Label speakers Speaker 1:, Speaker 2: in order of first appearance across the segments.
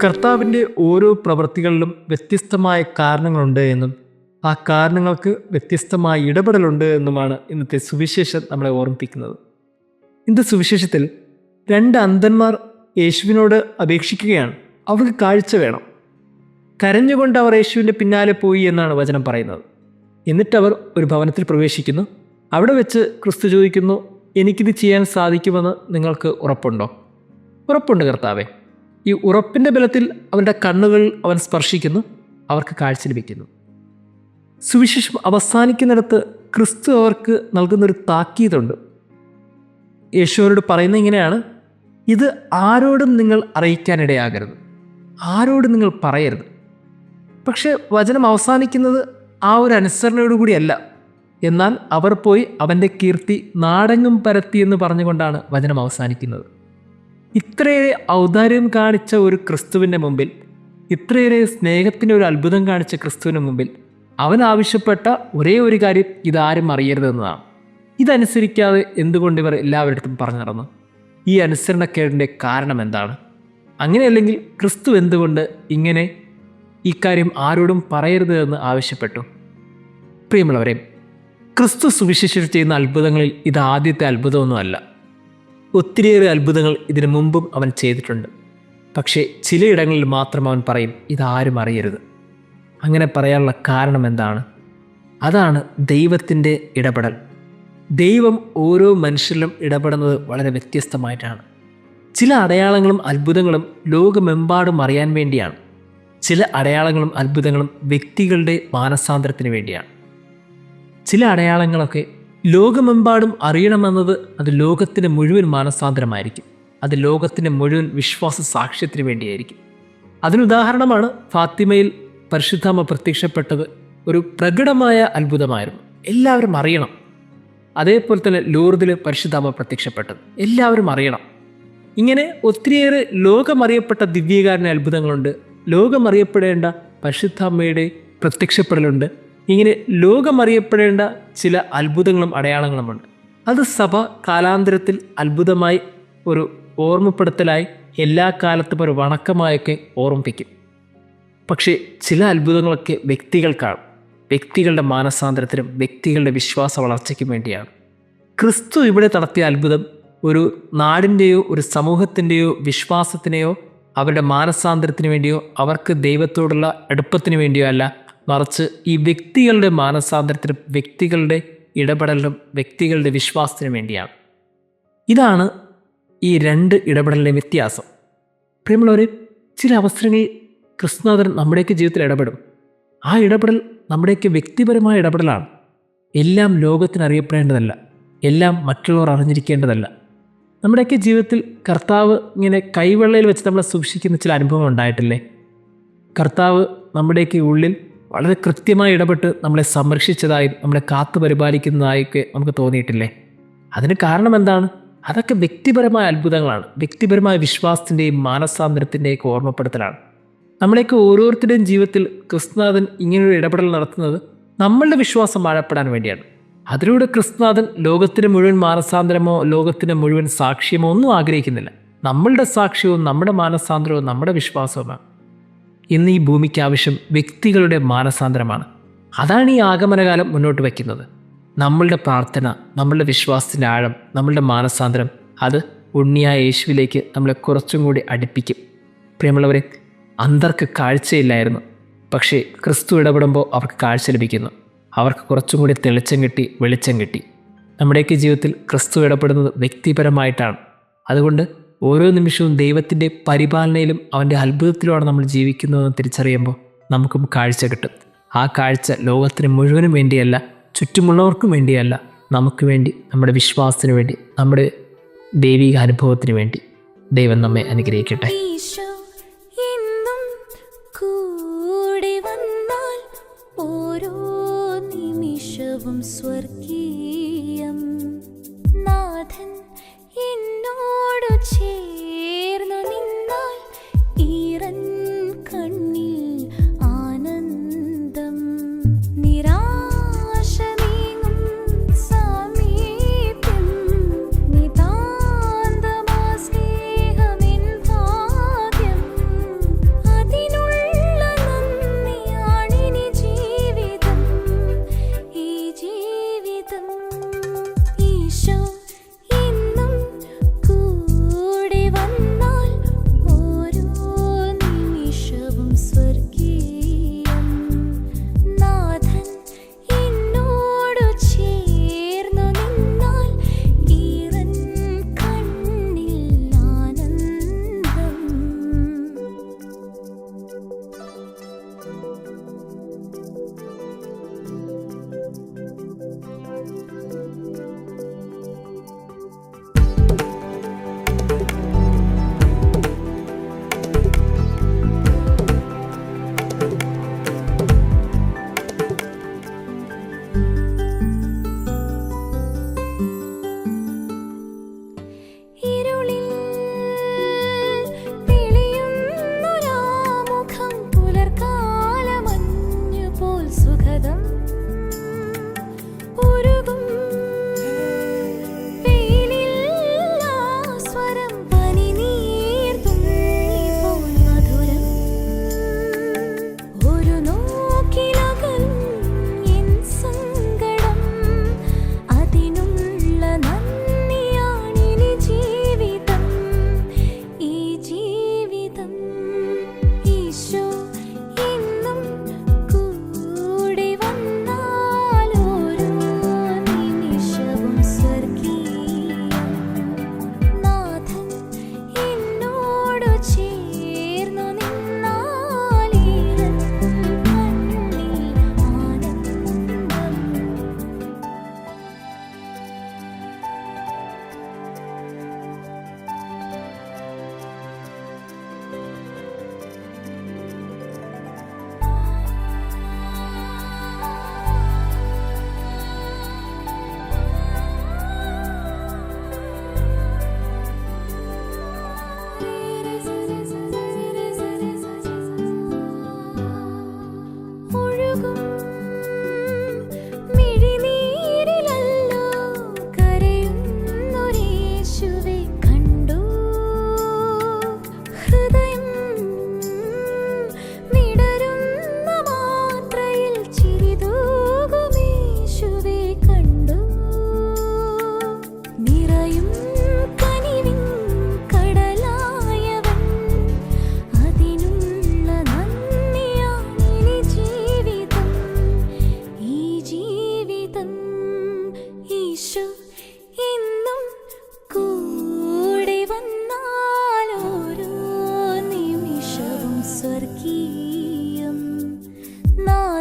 Speaker 1: കർത്താവിൻ്റെ ഓരോ പ്രവൃത്തികളിലും വ്യത്യസ്തമായ കാരണങ്ങളുണ്ട് എന്നും ആ കാരണങ്ങൾക്ക് വ്യത്യസ്തമായ ഇടപെടലുണ്ട് എന്നുമാണ് ഇന്നത്തെ സുവിശേഷം നമ്മളെ ഓർമ്മിപ്പിക്കുന്നത്. ഇന്നത്തെ സുവിശേഷത്തിൽ 2 അന്ധന്മാർ യേശുവിനോട് അപേക്ഷിക്കുകയാണ്. അവർക്ക് കാഴ്ച വേണം. കരഞ്ഞുകൊണ്ട് അവർ യേശുവിൻ്റെ പിന്നാലെ പോയി എന്നാണ് വചനം പറയുന്നത്. എന്നിട്ടവർ ഒരു ഭവനത്തിൽ പ്രവേശിക്കുന്നു. അവിടെ വെച്ച് ക്രിസ്തു ചോദിക്കുന്നു, എനിക്കിത് ചെയ്യാൻ സാധിക്കുമെന്ന് നിങ്ങൾക്ക് ഉറപ്പുണ്ടോ? ഉറപ്പുണ്ട് കർത്താവേ. ഈ ഉറപ്പിൻ്റെ ബലത്തിൽ അവരുടെ കണ്ണുകൾ അവൻ സ്പർശിക്കുന്നു. അവർക്ക് കാഴ്ച ലഭിക്കുന്നു. സുവിശേഷം അവസാനിക്കുന്നിടത്ത് ക്രിസ്തു അവർക്ക് നൽകുന്നൊരു താക്കീതുണ്ട്. യേശുവരോട് പറയുന്നത് ഇങ്ങനെയാണ്: ഇത് ആരോടും നിങ്ങൾ അറിയിക്കാനിടയാകരുത്, ആരോടും നിങ്ങൾ പറയരുത്. പക്ഷെ വചനം അവസാനിക്കുന്നത് ആ ഒരു അനുസരണയോടുകൂടിയല്ല. എന്നാൽ അവർ പോയി അവൻ്റെ കീർത്തി നാടെങ്ങും പരത്തി എന്ന് പറഞ്ഞുകൊണ്ടാണ് വചനം അവസാനിക്കുന്നത്. ഇത്രയേറെ ഔദാര്യം കാണിച്ച ഒരു ക്രിസ്തുവിൻ്റെ മുമ്പിൽ, ഇത്രയേറെ സ്നേഹത്തിൻ്റെ ഒരു അത്ഭുതം കാണിച്ച ക്രിസ്തുവിന് മുമ്പിൽ അവൻ ആവശ്യപ്പെട്ട ഒരേ ഒരു കാര്യം ഇതാരും അറിയരുതെന്നതാണ്. ഇതനുസരിക്കാതെ എന്തുകൊണ്ട് ഇവർ എല്ലാവരുടെ അടുത്തും പറഞ്ഞു നടന്നു? ഈ അനുസരണക്കേടിൻ്റെ കാരണം എന്താണ്? അങ്ങനെയല്ലെങ്കിൽ ക്രിസ്തു എന്തുകൊണ്ട് ഇങ്ങനെ ഈ കാര്യം ആരോടും പറയരുത് എന്ന് ആവശ്യപ്പെട്ടു? പ്രിയമുള്ളവരെ, ക്രിസ്തു സുവിശേഷം ചെയ്യുന്ന അത്ഭുതങ്ങളിൽ ഇത് ആദ്യത്തെ അത്ഭുതമൊന്നുമല്ല. ഒത്തിരിയേറെ അത്ഭുതങ്ങൾ ഇതിനു മുമ്പും അവൻ ചെയ്തിട്ടുണ്ട്. പക്ഷേ ചിലയിടങ്ങളിൽ മാത്രം അവൻ പറയും, ഇതാരും അറിയരുത്. അങ്ങനെ പറയാനുള്ള കാരണം എന്താണ്? അതാണ് ദൈവത്തിൻ്റെ ഇടപെടൽ. ദൈവം ഓരോ മനുഷ്യരിലും ഇടപെടുന്നത് വളരെ വ്യത്യസ്തമായിട്ടാണ്. ചില അടയാളങ്ങളും അത്ഭുതങ്ങളും ലോകമെമ്പാടും അറിയാൻ വേണ്ടിയാണ്. ചില അടയാളങ്ങളും അത്ഭുതങ്ങളും വ്യക്തികളുടെ മാനസാന്തരത്തിന് വേണ്ടിയാണ്. ചില അടയാളങ്ങളൊക്കെ ലോകമെമ്പാടും അറിയണമെന്നത് അത് ലോകത്തിൻ്റെ മുഴുവൻ മാനസാന്തരമായിരിക്കും. അത് ലോകത്തിൻ്റെ മുഴുവൻ വിശ്വാസ സാക്ഷ്യത്തിന് വേണ്ടിയായിരിക്കും. അതിനുദാഹരണമാണ് ഫാത്തിമയിൽ പരിശുദ്ധാമ്മ പ്രത്യക്ഷപ്പെട്ടത്. ഒരു പ്രകടമായ അത്ഭുതമായിരുന്നു, എല്ലാവരും അറിയണം. അതേപോലെ തന്നെ ലൂർദിൽ പരിശുദ്ധാമ്മ പ്രത്യക്ഷപ്പെട്ടത് എല്ലാവരും അറിയണം. ഇങ്ങനെ ഒത്തിരിയേറെ ലോകമറിയപ്പെട്ട ദിവ്യകാരുണ്യ അത്ഭുതങ്ങളുണ്ട്. ലോകമറിയപ്പെടേണ്ട പരിശുദ്ധാമ്മയുടെ പ്രത്യക്ഷപ്പെടലുണ്ട്. ഇങ്ങനെ ലോകമറിയപ്പെടേണ്ട ചില അത്ഭുതങ്ങളും അടയാളങ്ങളുമുണ്ട്. അത് സഭ കാലാന്തരത്തിൽ അത്ഭുതമായി ഒരു ഓർമ്മപ്പെടുത്തലായി എല്ലാ കാലത്തും ഒരു വണക്കമായൊക്കെ ഓർമ്മിപ്പിക്കും. പക്ഷേ ചില അത്ഭുതങ്ങളൊക്കെ വ്യക്തികൾക്കാണ്, വ്യക്തികളുടെ മാനസാന്തരത്തിനും വ്യക്തികളുടെ വിശ്വാസ വളർച്ചയ്ക്കും വേണ്ടിയാണ്. ക്രിസ്തു ഇവിടെ നടത്തിയ അത്ഭുതം ഒരു നാടിൻ്റെയോ ഒരു സമൂഹത്തിൻ്റെയോ വിശ്വാസത്തിനെയോ അവരുടെ മാനസാന്തരത്തിന് വേണ്ടിയോ അവർക്ക് ദൈവത്തോടുള്ള അടുപ്പത്തിന് വേണ്ടിയോ അല്ല, മറിച്ച് ഈ വ്യക്തികളുടെ മാനസാന്തരത്തിനും വ്യക്തികളുടെ ഇടപെടലിനും വ്യക്തികളുടെ വിശ്വാസത്തിനും വേണ്ടിയാണ്. ഇതാണ് ഈ 2 ഇടപെടലിൻ്റെ വ്യത്യാസം. പ്രിയമുള്ളവർ, ചില അവസരങ്ങളിൽ ക്രിസ്തുനാഥൻ നമ്മുടെയൊക്കെ ജീവിതത്തിൽ ഇടപെടും. ആ ഇടപെടൽ നമ്മുടെയൊക്കെ വ്യക്തിപരമായ ഇടപെടലാണ്. എല്ലാം ലോകത്തിന് അറിയപ്പെടേണ്ടതല്ല, എല്ലാം മറ്റുള്ളവർ അറിഞ്ഞിരിക്കേണ്ടതല്ല. നമ്മുടെയൊക്കെ ജീവിതത്തിൽ കർത്താവ് ഇങ്ങനെ കൈവെള്ളയിൽ വെച്ച് നമ്മളെ സൂക്ഷിക്കുന്ന ചില അനുഭവങ്ങൾ ഉണ്ടായിട്ടില്ലേ? കർത്താവ് നമ്മുടെയൊക്കെ ഉള്ളിൽ വളരെ കൃത്യമായി ഇടപെട്ട് നമ്മളെ സംരക്ഷിച്ചതായും നമ്മളെ കാത്തു പരിപാലിക്കുന്നതായൊക്കെ നമുക്ക് തോന്നിയിട്ടില്ലേ? അതിന് കാരണം എന്താണ്? അതൊക്കെ വ്യക്തിപരമായ അത്ഭുതങ്ങളാണ്. വ്യക്തിപരമായ വിശ്വാസത്തിൻ്റെയും മാനസാന്തരത്തിൻ്റെയൊക്കെ ഓർമ്മപ്പെടുത്തലാണ്. നമ്മളെയൊക്കെ ഓരോരുത്തരുടെയും ജീവിതത്തിൽ ക്രിസ്തുനാഥൻ ഇങ്ങനൊരു ഇടപെടൽ നടത്തുന്നത് നമ്മളുടെ വിശ്വാസം ആഴപ്പെടാൻ വേണ്ടിയാണ്. അതിലൂടെ ക്രിസ്തുനാഥൻ ലോകത്തിന് മുഴുവൻ മാനസാന്തരമോ ലോകത്തിന് മുഴുവൻ സാക്ഷ്യമോ ഒന്നും ആഗ്രഹിക്കുന്നില്ല. നമ്മളുടെ സാക്ഷ്യവും നമ്മുടെ മാനസാന്തരവും നമ്മുടെ വിശ്വാസവുമാണ്. ഇന്ന് ഈ ഭൂമിക്ക് ആവശ്യം വ്യക്തികളുടെ മാനസാന്തരമാണ്. അതാണ് ഈ ആഗമനകാലം മുന്നോട്ട് വയ്ക്കുന്നത്. നമ്മളുടെ പ്രാർത്ഥന, നമ്മളുടെ വിശ്വാസത്തിൻ്റെ ആഴം, നമ്മളുടെ മാനസാന്തരം, അത് ഉണ്ണിയായ യേശുവിലേക്ക് നമ്മളെ കുറച്ചും കൂടി അടുപ്പിക്കും. പ്രിയമുള്ളവരെ, അന്ധർക്ക് കാഴ്ചയില്ലായിരുന്നു. പക്ഷേ ക്രിസ്തു ഇടപെടുമ്പോൾ അവർക്ക് കാഴ്ച ലഭിക്കുന്നു. അവർക്ക് കുറച്ചും കൂടി തെളിച്ചം കിട്ടി, വെളിച്ചം കിട്ടി. നമ്മുടെയൊക്കെ ജീവിതത്തിൽ ക്രിസ്തു ഇടപെടുന്നത് വ്യക്തിപരമായിട്ടാണ്. അതുകൊണ്ട് ഓരോ നിമിഷവും ദൈവത്തിൻ്റെ പരിപാലനയിലും അവൻ്റെ അത്ഭുതത്തിലുമാണ് നമ്മൾ ജീവിക്കുന്നതെന്ന് തിരിച്ചറിയുമ്പോൾ നമുക്കും കാഴ്ച കിട്ടും. ആ കാഴ്ച ലോകത്തിന് മുഴുവനും വേണ്ടിയല്ല, ചുറ്റുമുള്ളവർക്കും വേണ്ടിയല്ല, നമുക്ക് വേണ്ടി, നമ്മുടെ വിശ്വാസത്തിന് വേണ്ടി, നമ്മുടെ ദൈവിക അനുഭവത്തിന് വേണ്ടി. ദൈവം നമ്മെ അനുഗ്രഹിക്കട്ടെ.
Speaker 2: സ്വർഗീയം നാഥൻ എന്നോടു ചേർന്നു നിന്നാൽ ഈറൻ കണ്ണിൽ ആനന്ദം നിരാശ നീങ്ങും സാമീപ്യം നിതാന്തമാ സ്നേഹമെൻ ഭാഗ്യം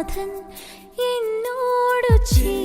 Speaker 2: നാഥൻ എന്നോടു ചേർന്നു